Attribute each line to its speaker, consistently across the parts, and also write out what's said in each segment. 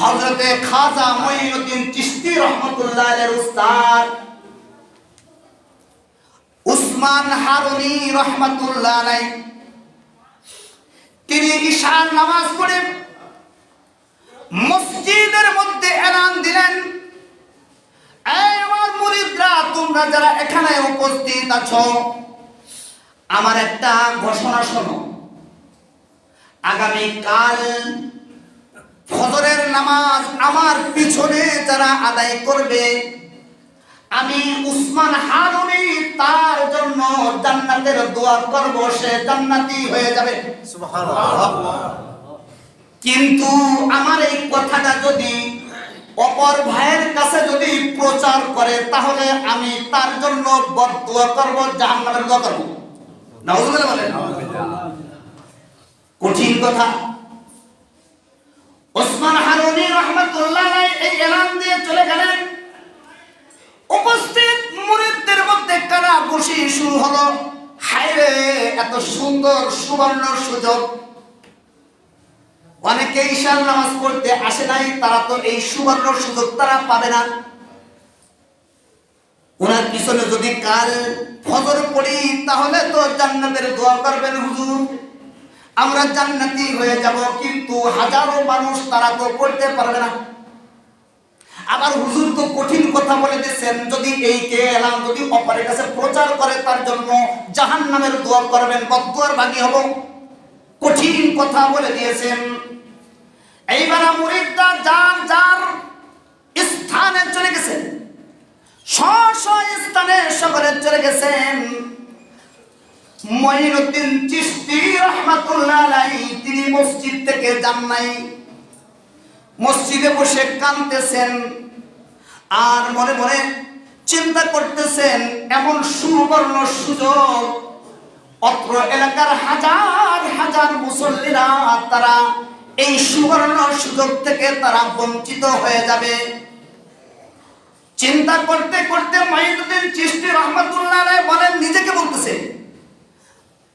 Speaker 1: হযরতে খাজা মুঈনুদ্দিন চিশতি রাহমাতুল্লাহ আলাইহির উস্তাদ উসমান হারুনি রাহমাতুল্লাহ আলাইহি তিনি ইশার নামাজ পড়ে মসজিদের মধ্যে এলান দিলেন, এই আমার মুরিদরা, তোমরা যারা এখানে উপস্থিত আছো, আমার একটা ঘোষণা শোনো। আগামী কাল ফজরের নামাজ আমার পিছনে যারা আদায় করবে, আমি উসমান হারুনি তার জন্য জান্নাতের দোয়া করব, সে জান্নাতি হয়ে যাবে। সুবহানাল্লাহ। কিন্তু আমার এই কথাটা যদি অপর ভাইয়ের কাছে যদি প্রচার করে, তাহলে আমি তার জন্য বদদুয়া করব, জাহান্নামের দোয়া করব। নাউজুবিল্লাহ বলেন। কঠিন কথা। উসমান হারুনি রাহমাতুল্লাহ আলাইহি এই এলান দিয়ে চলে গেলেন। উপস্থিত মুরিদদের মধ্যে কানাঘুষি শুরু হলো। হায় রে, এত সুন্দর সুবর্ণ সুযোগ! অনেকে ঈশার নামাজ পড়তে আসে নাই, তারা তো এই সুবর্ণ সুযোগ তারা পাবে না। ওনার পিছনে যদি কাল ফজর পড়ি, তাহলে তো জান্নাতের দোয়া করবেন হুজুর, আমরা জান্নাতি হয়ে যাব। কিন্তু হাজারো মানুষ তারা তো পড়তে পারবে না। আবার হুজুর তো কঠিন কথা বলে দিয়েছেন, যদি এই কে এলাম যদি অপরের কাছে প্রচার করে, তার জন্য জাহান্নামের দোয়া করবেন, বদদুয়ার ভাগী হব। কঠিন কথা বলে দিয়েছেন। এইবার মুরিদরা যার যার স্থানে চলে গেছেন, স্ব স্থানে সকলে চলে গেছেন। মুঈনুদ্দিন চিশতি রাহমাতুল্লাহ আলাইহি তিনি মসজিদ থেকে যান নাই, মসজিদে বসে কাঁদতেছেন আর মনে মনে চিন্তা করতেছেন, এমন সুবর্ণ সুযোগ অত্র এলাকার হাজার হাজার মুসল্লিরা তারা এই সুবর্ণ সুযোগ থেকে তারা বঞ্চিত হয়ে যাবে। চিন্তা করতে করতে মুঈনুদ্দিন চিশতি রাহমাতুল্লাহ আলাইহি বলেন, নিজেকে বলতেছে,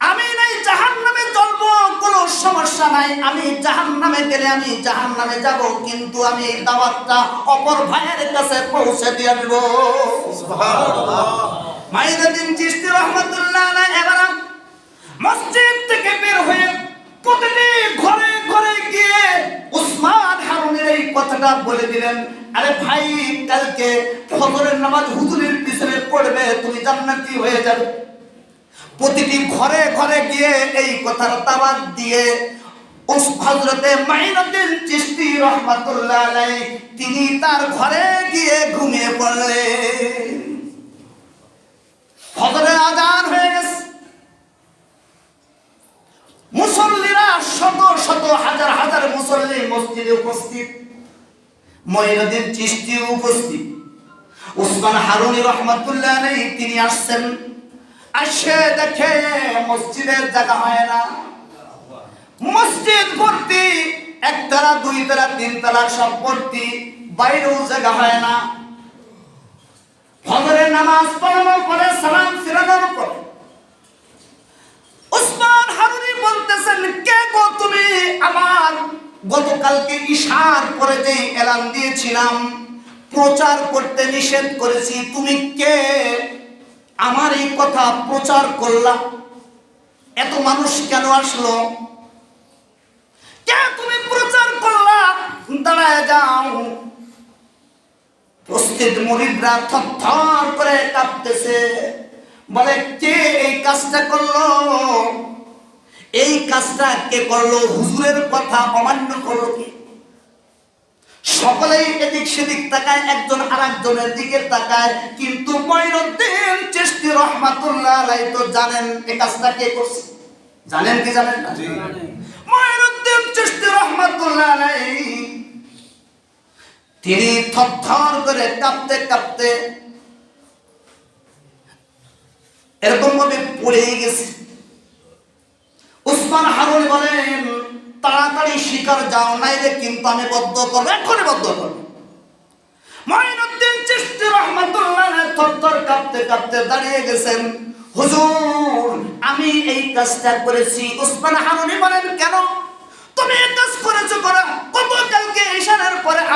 Speaker 1: আমি নাই জাহান্নামে জ্বলবো, কোনো সমস্যা নাই, আমি জাহান্নামে গেলে আমি জাহান্নামে যাব, কিন্তু আমি দাওয়াতটা অপর ভাইয়ের কাছে পৌঁছে দিয়ে দেব। সুবহানাল্লাহ। মুঈনুদ্দিন চিশতি রাহমাতুল্লাহ আলাইহি এবার মসজিদ থেকে বের হয়ে প্রতিটি ঘরে ঘরে গিয়ে উসমান হারুনের এই কথাটা বলে দিলেন, আরে ভাই, কালকে ফজরের নামাজ হুজুরের পিছনে পড়বে, তুমি জান্নাতি হয়ে যাবে। প্রতিটি ঘরে ঘরে গিয়ে এই কথার দাওয়াত দিয়ে হযরতে মুঈনুদ্দিন চিশতি রাহমাতুল্লাহ আলাইহি তিনি তার ঘরে গিয়ে ঘুমিয়ে পড়লেন। ফজরের আযান হয়ে গেছে। মুসল্লিরা শত শত হাজার হাজার মুসল্লি মসজিদে উপস্থিত, মুঈনুদ্দিন চিশতি উপস্থিত। উসমান হারুনি রাহমাতুল্লাহ আলাইহি তিনি আসছেন, আসে দেখে মসজিদের জায়গা হয় না, মসজিদ ভর্তি, একতলা দুইতলা তিনতলা সব ভর্তি, বাইরেও জায়গা হয় না। ফজরের নামাজ পড়ানোর পরে সালাম ফিরানোর পরে উসমান হারুনি বলতেছেন, কে গো তুমি? আমার গতকালকে ঈশার পরে যে এলান দিয়েছিলাম, প্রচার করতে নিষেধ করেছি, তুমি কে? আমার এই কথা প্রচার করলা, এত মানুষ কেন আসলো? কে তুমি প্রচার করলা? দাঁড়ায় যাও। উপস্থিত মুরিদরা থরথর করে কাঁপতেছে, বলে, কে এই কাজটা করলো? এই কাজটা কে করলো? হুজুরের কথা অমান্য করলো কে? সকলেই এদিক সেদিক তাকায়, একজন আরেকজনের দিকে তাকায়, কিন্তু মুঈনুদ্দিন চিশতি রাহমাতুল্লাহ আলাইহি তো জানেন এই কাজটা কে করছে। জানেন কি জানেন না? মুঈনুদ্দিন চিশতি রাহমাতুল্লাহ আলাইহি তিনি থরথর করে কাঁপতে কাঁপতে এরকম ভাবে পড়ে গেছে। উসমান হারুনি বলেন, তাড়াতাড়ি শিকার যাও, নাইলে কিন্তু আমি বদ্ধ করবো, এখনই বদ্ধ করবো। মুঈনুদ্দিন চিশতি রাহমাতুল্লাহ আলাইহি থরথর কাঁপতে কাঁপতে দাঁড়িয়ে গেছেন, হুজুর আমি এই কাজটা করেছি। উসমান হারুনি বলেন, কেন তুমি এই কাজ করেছো? গতকালকে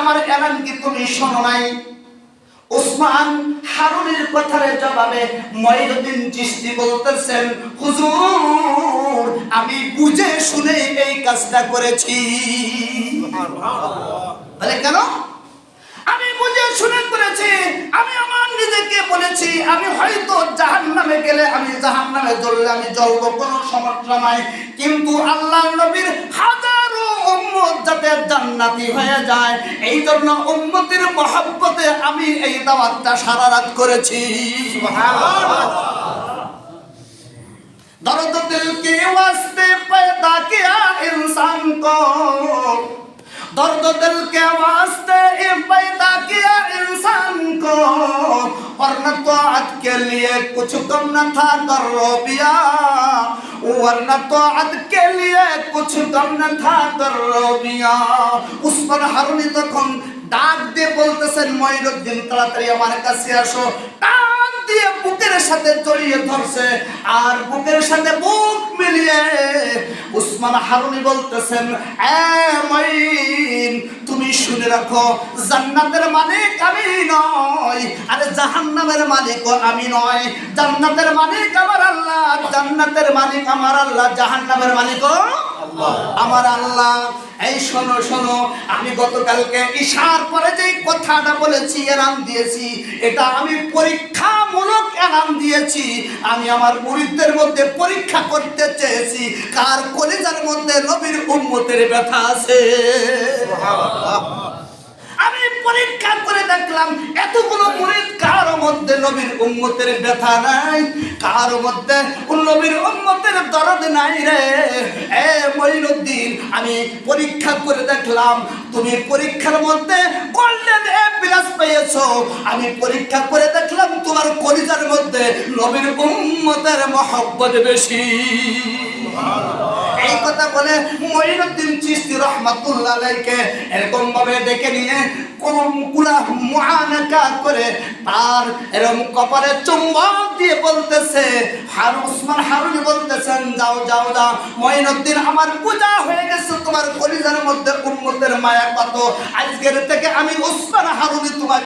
Speaker 1: আমার এলান কি তুমি শোনো নাই? ওসমান হারুনের কথার জবাবে মঈনুদ্দিন চিশতি বলতেছেন, হুজুর আমি বুঝে শুনে এই কাজটা করেছি। বলে কেন? আমি বুঝে শুনে করেছি। আমি আমার নিজেকে বলেছি আমি হয়তো জাহান্নামে গেলে, আমি জাহান্নামে জ্বললে আমি জ্বলবো, কোনো সমস্যা নাই, কিন্তু আল্লাহর নবীর হাজারো উম্মত যাতে জান্নাতি হয়ে যায় এই জন্য উম্মতের মহব্বতে আমি এই দাওয়াতটা সারা রাত করেছি। সুবহানাল্লাহ। दर्द दिल के वास्ते पैदा किया इंसान को, दर्द दिल के वास्ते पैदा किया इंसान को, वरना तौअत के लिए कुछ कम न था दर्रोबिया, वरना तौअत के लिए कुछ कम न था दर्रोबिया। उस पर हारुनी तখন ডাক দিয়ে বলতেছেন, মঈনুদ্দিন তাড়াতাড়ি আমার কাছে আসো। ডাক দিয়ে বুকের সাথে জড়িয়ে ধরছে, আর বুকের সাথে বুক মিলিয়ে উসমান হারুনি বলতেছেন, এ মঈন তুমি শুনে রাখো, জান্নাতের মালিক আমি নয়, আরে জাহান্নামের মালিকও আমি নয়। জান্নাতের মালিক আমার আল্লাহ, জান্নাতের মালিক আমার আল্লাহ, জাহান্নামের মালিকও আমার আল্লাহ। এই শোনো শোনো, আমি গতকালকে ইশার পরে যে কথাটা বলেছি, এলান দিয়েছি, এটা আমি পরীক্ষামূলক এলান দিয়েছি। আমি আমার মুরিদদের মধ্যে পরীক্ষা করতে চেয়েছি কার কলিজার মধ্যে নবীর উম্মতের ব্যথা আছে। আমি পরীক্ষা করে দেখলাম এতগুলো মুরিদ কার মধ্যে নবীর উম্মতের ব্যথা নাই, কার মধ্যে নবীর উম্মতের দরদ নাই রে। এ মঈনুদ্দিন আমি পরীক্ষা করে দেখলাম তুমি পরীক্ষার মধ্যে গোল্ডেন এ প্লাস পেয়েছো, আমি পরীক্ষা করে দেখলাম তোমার কলিজার মধ্যে নবীর উম্মতের মহব্বত বেশি। এই কথা বলে মঈনুদ্দিন চিশতি রাহমাতুল্লাহ আলাইহি এরকম ভাবে ডেকে নিয়ে কুলা মুআনাকা করে তার এরকম কপালে চুম্বন দিয়ে বলতেছে, উসমান হারুনি বলতেছেন, যাও যাও যাও মঈনুদ্দিন, আমার পূজা হয়ে গেছে তোমার কলিজার মধ্যে উম্মতের মায়া কত। আজকের থেকে আমি উসমান হারুনি তোমার